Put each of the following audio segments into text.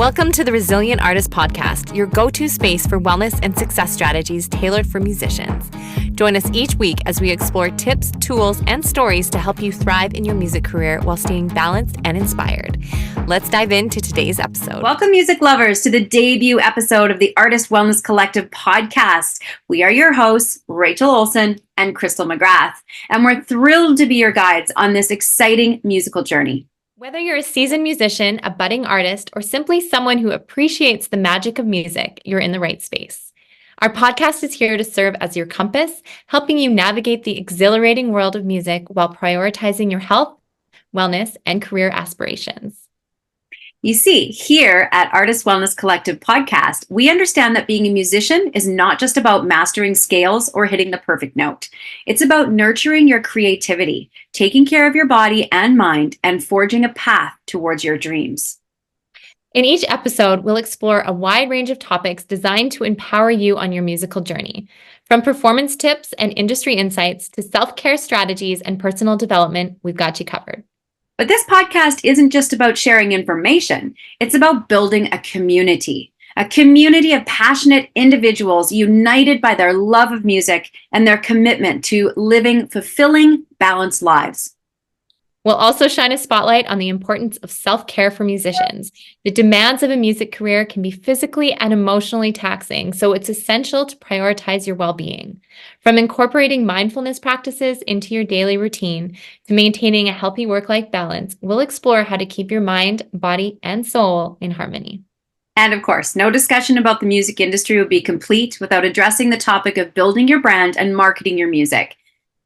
Welcome to the Resilient Artist Podcast, your go-to space for wellness and success strategies tailored for musicians. Join us each week as we explore tips, tools, and stories to help you thrive in your music career while staying balanced and inspired. Let's dive into today's episode. Welcome, music lovers, to the debut episode of the Artist Wellness Collective podcast. We are your hosts, Rachel Olsen and Crystal McGrath, and we're thrilled to be your guides on this exciting musical journey. Whether you're a seasoned musician, a budding artist, or simply someone who appreciates the magic of music, you're in the right space. Our podcast is here to serve as your compass, helping you navigate the exhilarating world of music while prioritizing your health, wellness, and career aspirations. You see, here at Artist Wellness Collective podcast, we understand that being a musician is not just about mastering scales or hitting the perfect note. It's about nurturing your creativity, taking care of your body and mind, and forging a path towards your dreams. In each episode, we'll explore a wide range of topics designed to empower you on your musical journey. From performance tips and industry insights to self-care strategies and personal development, we've got you covered. But this podcast isn't just about sharing information. It's about building a community of passionate individuals united by their love of music and their commitment to living fulfilling, balanced lives. We'll also shine a spotlight on the importance of self-care for musicians. The demands of a music career can be physically and emotionally taxing, so it's essential to prioritize your well-being. From incorporating mindfulness practices into your daily routine to maintaining a healthy work-life balance, we'll explore how to keep your mind, body, and soul in harmony. And of course, no discussion about the music industry would be complete without addressing the topic of building your brand and marketing your music.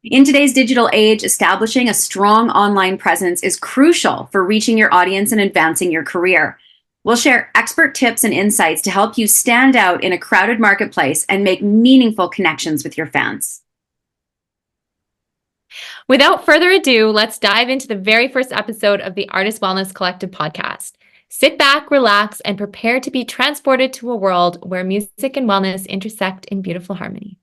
In today's digital age, establishing a strong online presence is crucial for reaching your audience and advancing your career. We'll share expert tips and insights to help you stand out in a crowded marketplace and make meaningful connections with your fans. Without further ado, let's dive into the very first episode of the Artist Wellness Collective podcast. Sit back, relax, and prepare to be transported to a world where music and wellness intersect in beautiful harmony.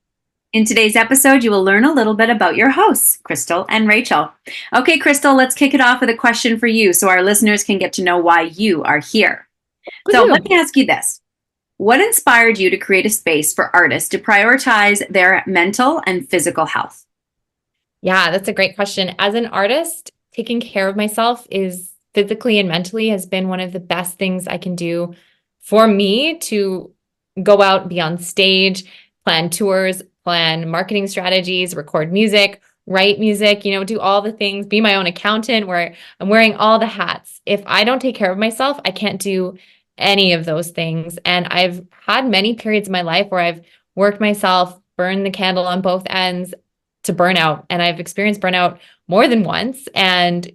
In today's episode, you will learn a little bit about your hosts, Crystal and Rachel. Okay, Crystal, let's kick it off with a question for you so our listeners can get to know why you are here. So let me ask you this. What inspired you to create a space for artists to prioritize their mental and physical health? Yeah, that's a great question. As an artist, taking care of myself is physically and mentally has been one of the best things I can do for me to go out, be on stage, plan tours, plan marketing strategies, record music, write music, do all the things, be my own accountant where I'm wearing all the hats. If I don't take care of myself, I can't do any of those things. And I've had many periods in my life where I've worked myself, burned the candle on both ends to burnout. And I've experienced burnout more than once. And,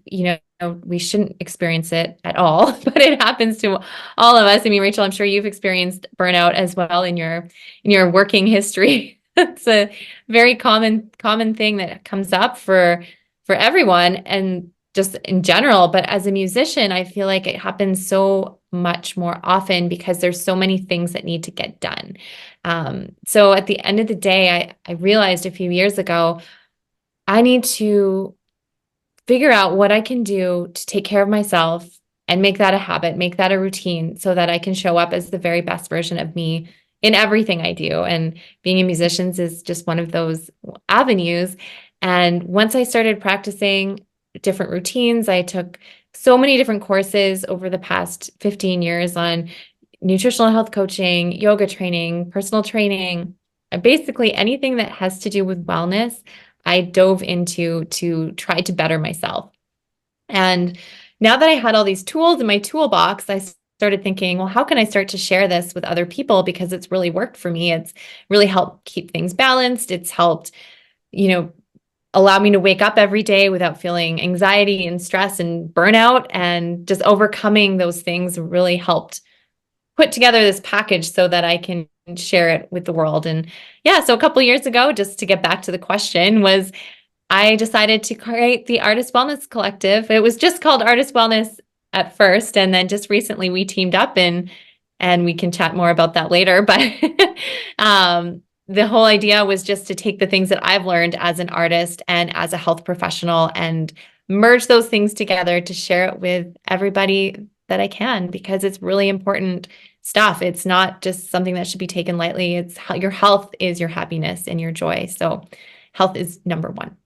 we shouldn't experience it at all, but it happens to all of us. I mean, Rachel, I'm sure you've experienced burnout as well in your working history. It's a very common thing that comes up for everyone and just in general. But as a musician, I feel like it happens so much more often because there's so many things that need to get done. So at the end of the day, I realized a few years ago, I need to figure out what I can do to take care of myself and make that a habit, make that a routine so that I can show up as the very best version of me in everything I do. And being a musician is just one of those avenues. And once I started practicing different routines, I took so many different courses over the past 15 years on nutritional health coaching, yoga training, personal training, basically anything that has to do with wellness, I dove into to try to better myself. And now that I had all these tools in my toolbox, I started thinking, well, how can I start to share this with other people? Because it's really worked for me. It's really helped keep things balanced. It's helped, allow me to wake up every day without feeling anxiety and stress and burnout, and just overcoming those things really helped put together this package so that I can share it with the world. And yeah, so a couple of years ago, just to get back to the question, was I decided to create the Artist Wellness Collective. It was just called Artist Wellness at first, and then just recently we teamed up and we can chat more about that later. But the whole idea was just to take the things that I've learned as an artist and as a health professional and merge those things together to share it with everybody that I can because it's really important stuff. It's not just something that should be taken lightly. It's how your health is your happiness and your joy. So health is number one.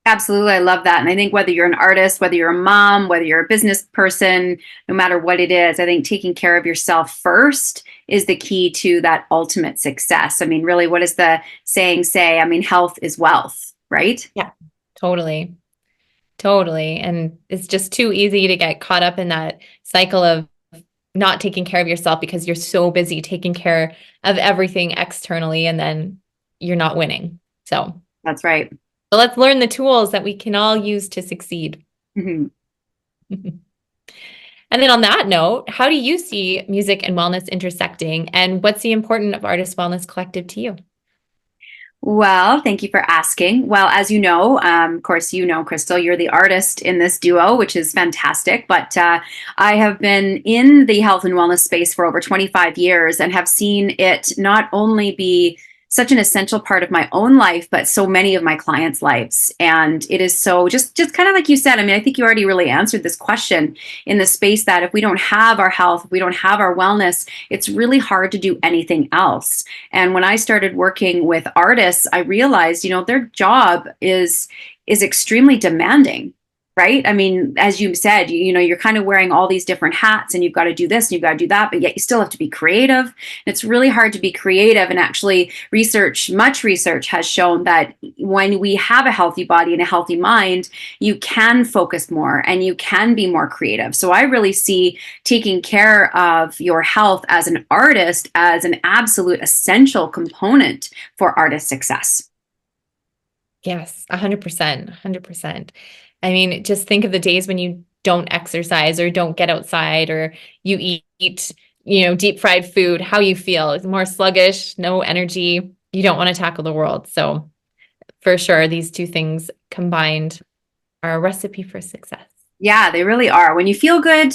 Absolutely. I love that. And I think whether you're an artist, whether you're a mom, whether you're a business person, no matter what it is, I think taking care of yourself first is the key to that ultimate success. I mean, really, what does the saying say? I mean, health is wealth, right? Yeah, totally. Totally. And it's just too easy to get caught up in that cycle of not taking care of yourself because you're so busy taking care of everything externally and then you're not winning. That's right. So let's learn the tools that we can all use to succeed. Mhm. And then on that note, how do you see music and wellness intersecting? And what's the importance of Artist Wellness Collective to you? Well, thank you for asking. Well, as you know, of course, you know, Crystal, you're the artist in this duo, which is fantastic. But I have been in the health and wellness space for over 25 years and have seen it not only be such an essential part of my own life, but so many of my clients' lives. And it is so just kind of like you said, I mean, I think you already really answered this question in the space that if we don't have our health, if we don't have our wellness, it's really hard to do anything else. And when I started working with artists, I realized, you know, their job is extremely demanding, right? I mean, as you said, you know, you're kind of wearing all these different hats and you've got to do this and you've got to do that, but yet you still have to be creative. And it's really hard to be creative. And actually, much research has shown that when we have a healthy body and a healthy mind, you can focus more and you can be more creative. So I really see taking care of your health as an artist as an absolute essential component for artist success. Yes, 100%, 100%. I mean, just think of the days when you don't exercise or don't get outside or you eat, deep fried food, how you feel. It's more sluggish, no energy. You don't want to tackle the world. So for sure, these two things combined are a recipe for success. Yeah, they really are. When you feel good,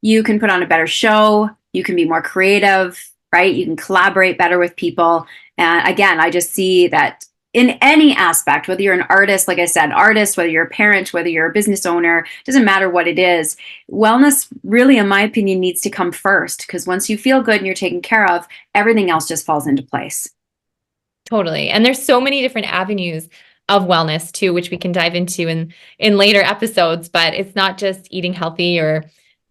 you can put on a better show, you can be more creative, right? You can collaborate better with people. And again, I just see that in any aspect, whether you're an artist, like I said, artist, whether you're a parent, whether you're a business owner, doesn't matter what it is. Wellness really, in my opinion, needs to come first because once you feel good and you're taken care of, everything else just falls into place. Totally. And there's so many different avenues of wellness too, which we can dive into in later episodes, but it's not just eating healthy or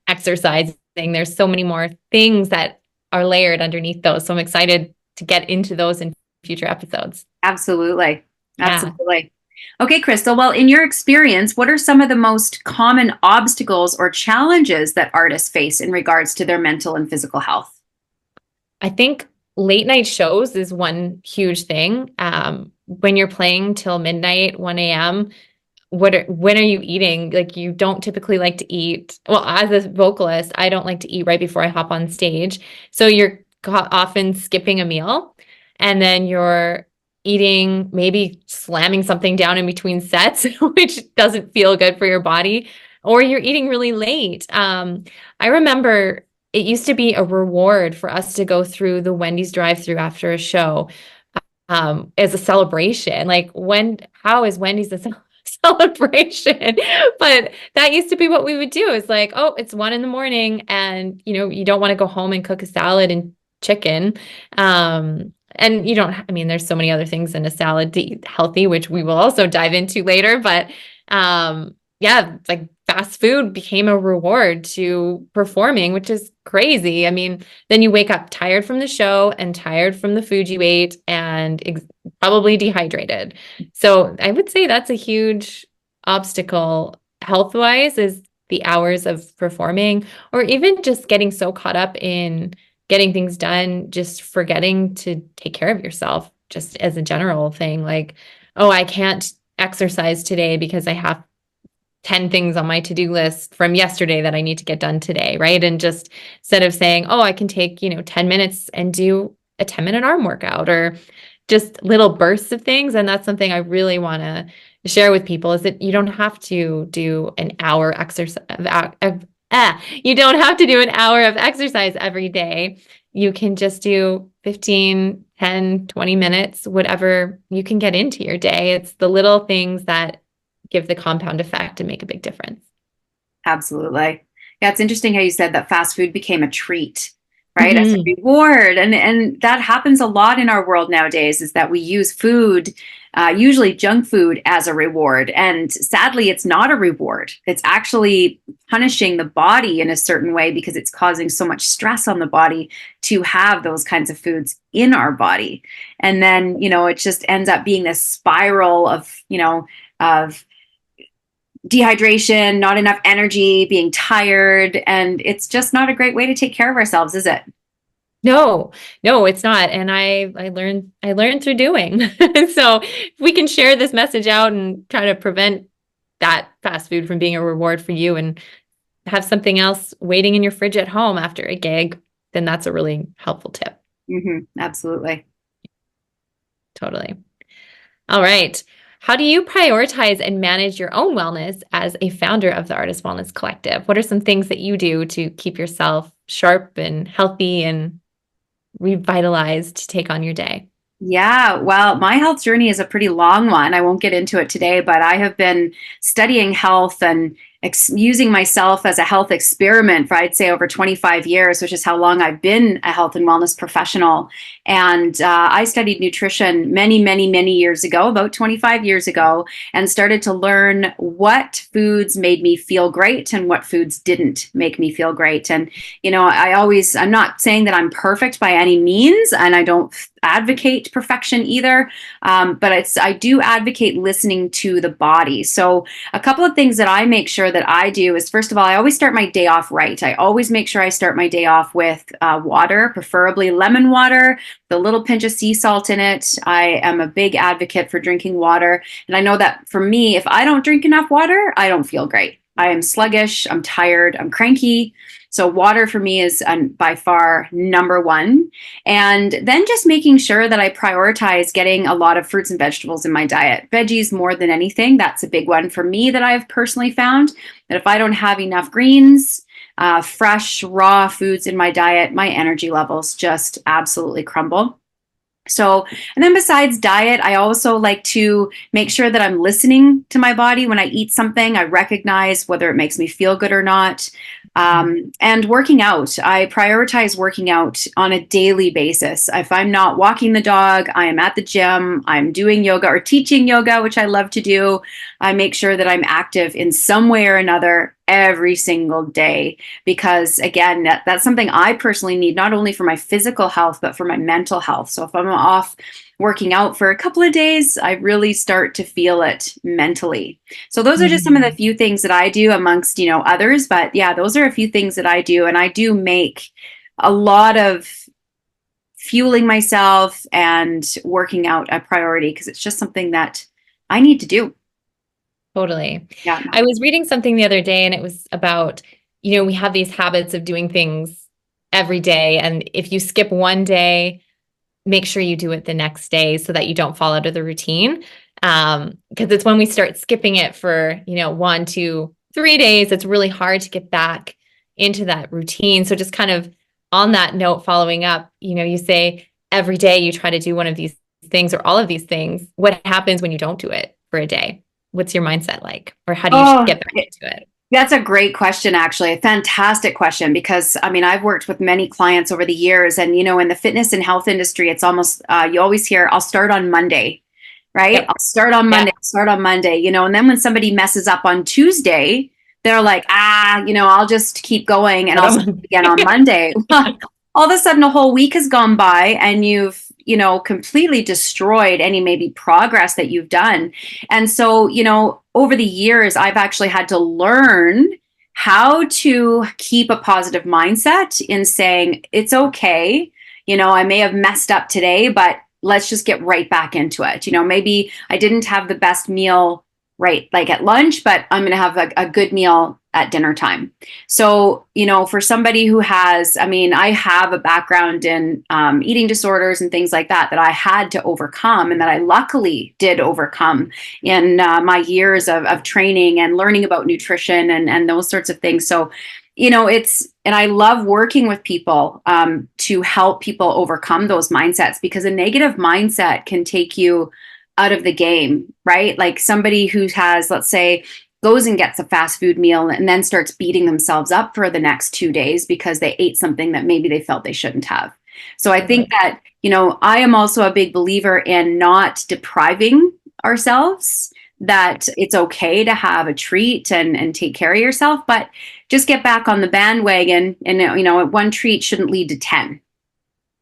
exercising. There's so many more things that are layered underneath those. So I'm excited to get into those in future episodes. Absolutely. Yeah. Absolutely. Okay, Crystal. Well, in your experience, what are some of the most common obstacles or challenges that artists face in regards to their mental and physical health? I think late night shows is one huge thing. When you're playing till midnight, 1 a.m., when are you eating? Like you don't typically like to eat. Well, as a vocalist, I don't like to eat right before I hop on stage. So you're often skipping a meal and then you're eating, maybe slamming something down in between sets, which doesn't feel good for your body, or you're eating really late. I remember it used to be a reward for us to go through the Wendy's drive-through after a show, as a celebration. Like how is Wendy's a celebration? But that used to be what we would do. It's like, oh, it's 1 a.m. and you don't want to go home and cook a salad and chicken. And you don't, I mean, there's so many other things in a salad to eat healthy, which we will also dive into later. But yeah, like fast food became a reward to performing, which is crazy. I mean, then you wake up tired from the show and tired from the food you ate and probably dehydrated. So I would say that's a huge obstacle health-wise is the hours of performing or even just getting so caught up in getting things done, just forgetting to take care of yourself, just as a general thing. Like, oh, I can't exercise today because I have 10 things on my to-do list from yesterday that I need to get done today, right? And just instead of saying, oh, I can take, 10 minutes and do a 10-minute arm workout or just little bursts of things. And that's something I really want to share with people is that you don't have to do an hour exercise. You don't have to do an hour of exercise every day. You can just do 15, 10, 20 minutes, whatever you can get into your day. It's the little things that give the compound effect and make a big difference. Absolutely. Yeah, it's interesting how you said that fast food became a treat, right? As a Hmm. reward. And that happens a lot in our world nowadays, is that we use food, usually junk food, as a reward. And sadly, it's not a reward. It's actually punishing the body in a certain way because it's causing so much stress on the body to have those kinds of foods in our body. And then, it just ends up being this spiral of, of dehydration, not enough energy, being tired. And it's just not a great way to take care of ourselves, is it? No, no, it's not. And I learned through doing. So if we can share this message out and try to prevent that fast food from being a reward for you and have something else waiting in your fridge at home after a gig, then that's a really helpful tip. Absolutely. Totally. All right. How do you prioritize and manage your own wellness as a founder of the Artist Wellness Collective? What are some things that you do to keep yourself sharp and healthy and revitalized to take on your day? Yeah, well, my health journey is a pretty long one. I won't get into it today, but I have been studying health and using myself as a health experiment for, I'd say, over 25 years, which is how long I've been a health and wellness professional. And I studied nutrition many, many, many years ago, about 25 years ago, and started to learn what foods made me feel great and what foods didn't make me feel great. And, I'm not saying that I'm perfect by any means, and I don't advocate perfection either. But I do advocate listening to the body. So a couple of things that I make sure that I do is, first of all, I always start my day off right. I always make sure I start my day off with water, preferably lemon water, with a little pinch of sea salt in it. I am a big advocate for drinking water. And I know that for me, if I don't drink enough water, I don't feel great. I am sluggish, I'm tired, I'm cranky. So water for me is by far number one. And then just making sure that I prioritize getting a lot of fruits and vegetables in my diet. Veggies more than anything. That's a big one for me that I've personally found that if I don't have enough greens, fresh, raw foods in my diet, my energy levels just absolutely crumble. So, and then besides diet, I also like to make sure that I'm listening to my body when I eat something. I recognize whether it makes me feel good or not. And working out, I prioritize working out on a daily basis. If I'm not walking the dog, I am at the gym, I'm doing yoga or teaching yoga, which I love to do. I make sure that I'm active in some way or another every single day because, again, that's something I personally need, not only for my physical health but for my mental health. So if I'm off working out for a couple of days, I really start to feel it mentally. So those are just some of the Mhm. few things that I do amongst, others. But yeah, those are a few things that I do. And I do make a lot of fueling myself and working out a priority because it's just something that I need to do. Totally. Yeah. I was reading something the other day and it was about, we have these habits of doing things every day. And if you skip one day, make sure you do it the next day so that you don't fall out of the routine. Because it's when we start skipping it for, 1, 2, 3 days, it's really hard to get back into that routine. So just kind of on that note, following up, you say every day you try to do one of these things or all of these things. What happens when you don't do it for a day? What's your mindset like? Or how do you Oh, get back into it? that's a great question, actually. A fantastic question, because I mean, I've worked with many clients over the years, and in the fitness and health industry, it's almost you always hear, "I'll start on Monday," right? Yep. I'll start on Yeah. Monday. I'll start on Monday, and then when somebody messes up on Tuesday, they're like, I'll just keep going and Start I'll on start Monday. again on Monday. All of a sudden, a whole week has gone by, and you've completely destroyed any maybe progress that you've done. And so, over the years, I've actually had to learn how to keep a positive mindset in saying, it's okay. I may have messed up today, but let's just get right back into it. Maybe I didn't have the best meal right like at lunch, but I'm going to have a good meal at dinner time. So, for somebody who has, I mean, I have a background in eating disorders and things like that I had to overcome and that I luckily did overcome in my years of training and learning about nutrition and those sorts of things. So, and I love working with people to help people overcome those mindsets, because a negative mindset can take you out of the game, right? Like somebody who has, let's say, goes and gets a fast food meal and then starts beating themselves up for the next 2 days because they ate something that maybe they felt they shouldn't have. So I think Totally. that, I am also a big believer in not depriving ourselves, that it's okay to have a treat and take care of yourself, but just get back on the bandwagon. And, one treat shouldn't lead to 10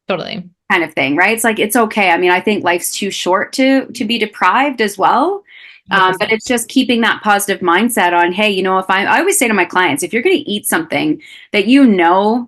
Totally. kind of thing, right? It's like, it's okay. I mean, I think life's too short to be deprived as well. But 100%. it's just keeping that positive mindset on, hey, if I always say to my clients, if you're going to eat something that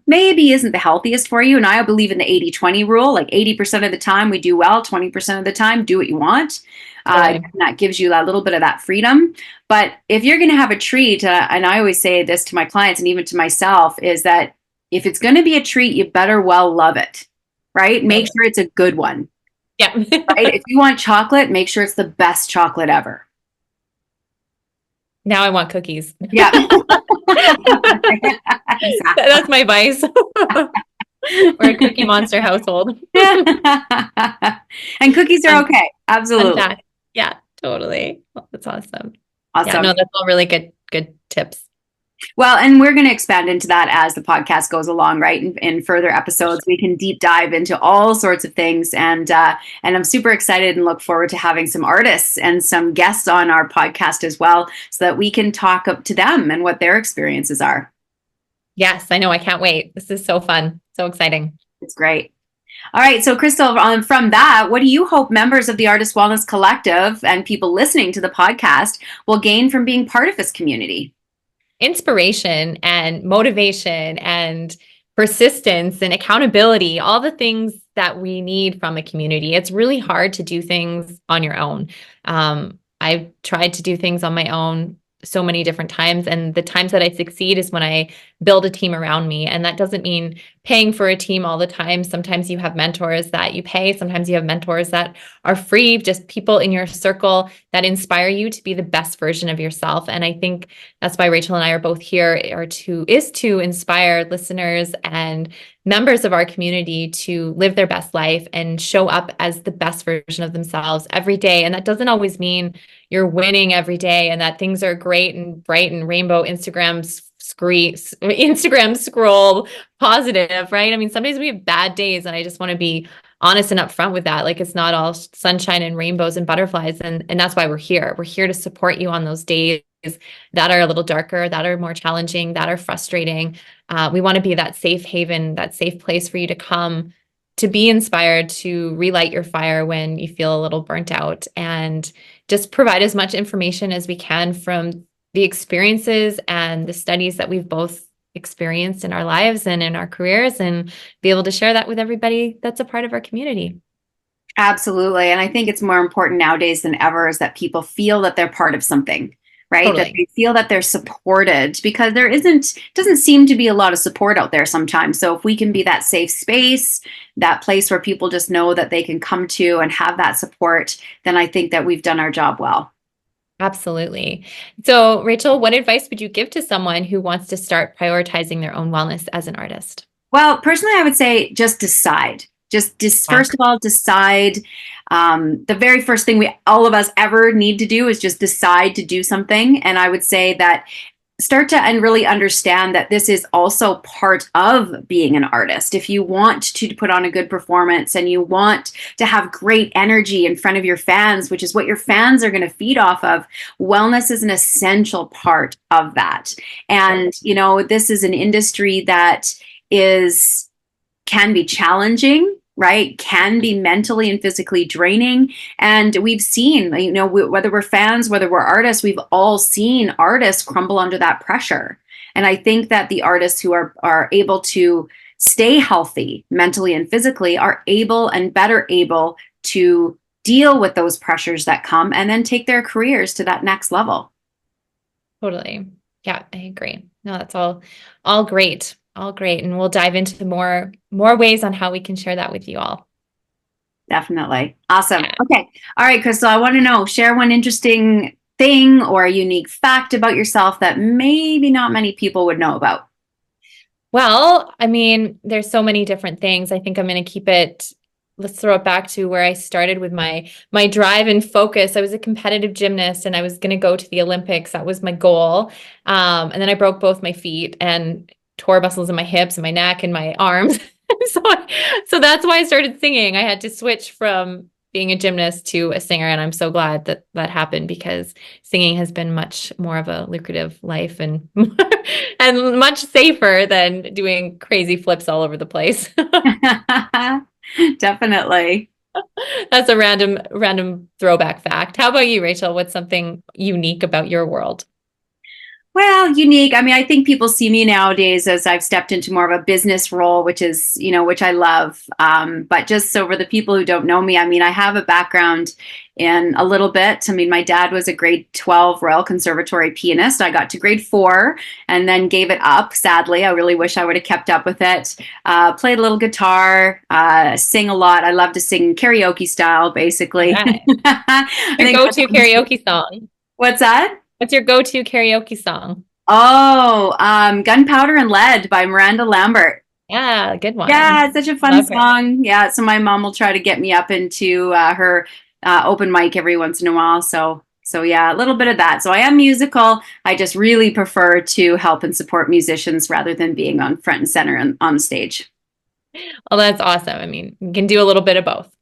maybe isn't the healthiest for you, and I believe in the 80-20 rule, like 80% of the time we do well, 20% of the time do what you want. Totally. And that gives you a little bit of that freedom. But if you're going to have a treat, and I always say this to my clients and even to myself, is that if it's going to be a treat, you better well love it, right? Love Make it. sure it's a good one, Yeah. right? If you want chocolate, make sure it's the best chocolate ever. Now I want cookies. Yeah. Exactly. That's my vice. We're a Cookie Monster household. And cookies are Fun, okay. fun Absolutely. fact. Yeah, totally. That's awesome. Yeah, Awesome. no, that's all really good tips. Well, and we're going to expand into that as the podcast goes along, right? In further episodes, we can deep dive into all sorts of things, and I'm super excited and look forward to having some artists and some guests on our podcast as well, so that we can talk up to them and what their experiences are. Yes, I know. I can't wait. This is so fun. So exciting. It's great. All right, so Crystal, from that, what do you hope members of the Artist Wellness Collective and people listening to the podcast will gain from being part of this community? Inspiration and motivation and persistence and accountability, all the things that we need from a community. It's really hard to do things on your own. I've tried to do things on my own so many different times, and the times that I succeed is when I build a team around me. And that doesn't mean paying for a team all the time. Sometimes you have mentors that you pay, sometimes you have mentors that are free, just people in your circle that inspire you to be the best version of yourself. And I think that's why Rachel and I are both here, is to inspire listeners and members of our community to live their best life and show up as the best version of themselves every day. And that doesn't always mean you're winning every day and that things are great and bright and rainbow Instagram scroll positive, right? I mean, some days we have bad days, and I just want to be honest and upfront with that. Like, it's not all sunshine and rainbows and butterflies, and that's why we're here. We're here to support you on those days that are a little darker, that are more challenging, that are frustrating. We want to be that safe haven, that safe place for you to come to be inspired, to relight your fire when you feel a little burnt out, and just provide as much information as we can from the experiences and the studies that we've both experienced in our lives and in our careers, and be able to share that with everybody that's a part of our community. Absolutely. And I think it's more important nowadays than ever is that people feel that they're part of something, right? That Totally. they feel that they're supported, because doesn't seem to be a lot of support out there sometimes. So if we can be that safe space, that place where people just know that they can come to and have that support, then I think that we've done our job well. Absolutely. So, Rachel, what advice would you give to someone who wants to start prioritizing their own wellness as an artist? Well, personally, I would say just decide. Just Yeah, first of all, decide. The very first thing all of us ever need to do is just decide to do something. And I would say that start to and really understand that this is also part of being an artist. If you want to put on a good performance and you want to have great energy in front of your fans, which is what your fans are going to feed off of, wellness is an essential part of that. And, this is an industry that can be challenging, right? Can be mentally and physically draining. And we've seen, whether we're fans, whether we're artists, we've all seen artists crumble under that pressure. And I think that the artists who are able to stay healthy mentally and physically are able and better able to deal with those pressures that come and then take their careers to that next level. totally. Yeah, I agree. No, that's all great. All great. And we'll dive into more ways on how we can share that with you all. Definitely. Awesome. Yeah. Okay. All right, Crystal, I want to know, share one interesting thing or a unique fact about yourself that maybe not many people would know about. Well, I mean, there's so many different things. I think I'm going to keep it let's throw it back to where I started with my drive and focus. I was a competitive gymnast and I was going to go to the Olympics. That was my goal. And then I broke both my feet and tore muscles in my hips and my neck and my arms. So that's why I started singing. I had to switch from being a gymnast to a singer, and I'm so glad that that happened because singing has been much more of a lucrative life and and much safer than doing crazy flips all over the place. Definitely. That's a random throwback fact. How about you, Rachel? What's something unique about your world? Well, unique. I mean, I think people see me nowadays as I've stepped into more of a business role, which is, which I love. But just so for the people who don't know me, I mean, I have a background in a little bit. I mean, my dad was a grade 12 Royal Conservatory pianist. I got to grade 4 and then gave it up. Sadly, I really wish I would have kept up with it. Played a little guitar, sing a lot. I love to sing karaoke style, basically. Right. I Your think go-to karaoke song. what's that? What's your go-to karaoke song? Oh, Gunpowder and Lead by Miranda Lambert. Yeah, good Yeah, one. it's such a fun Love her. song. Yeah, so my mom will try to get me up into her open mic every once in a while. So yeah, a little bit of that. So I am musical. I just really prefer to help and support musicians rather than being on front and center on the stage. Well, that's awesome. I mean, you can do a little bit of both.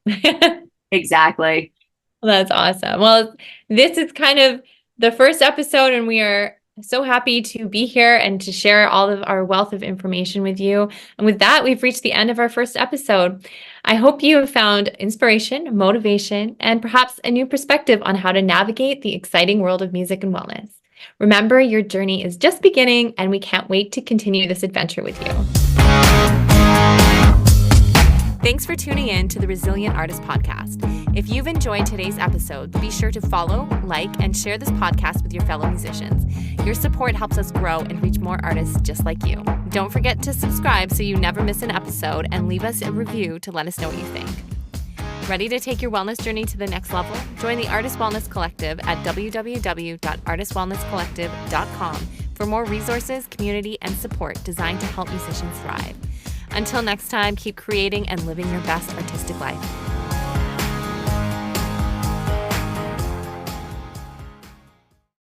Exactly. That's awesome. Well, this is kind of the first episode, and we are so happy to be here and to share all of our wealth of information with you. And with that, we've reached the end of our first episode. I hope you have found inspiration, motivation, and perhaps a new perspective on how to navigate the exciting world of music and wellness. Remember, your journey is just beginning, and we can't wait to continue this adventure with you. Thanks for tuning in to the Resilient Artist Podcast. If you've enjoyed today's episode, be sure to follow, like, and share this podcast with your fellow musicians. Your support helps us grow and reach more artists just like you. Don't forget to subscribe so you never miss an episode, and leave us a review to let us know what you think. Ready to take your wellness journey to the next level? Join the Artist Wellness Collective at www.artistwellnesscollective.com for more resources, community, and support designed to help musicians thrive. Until next time, keep creating and living your best artistic life.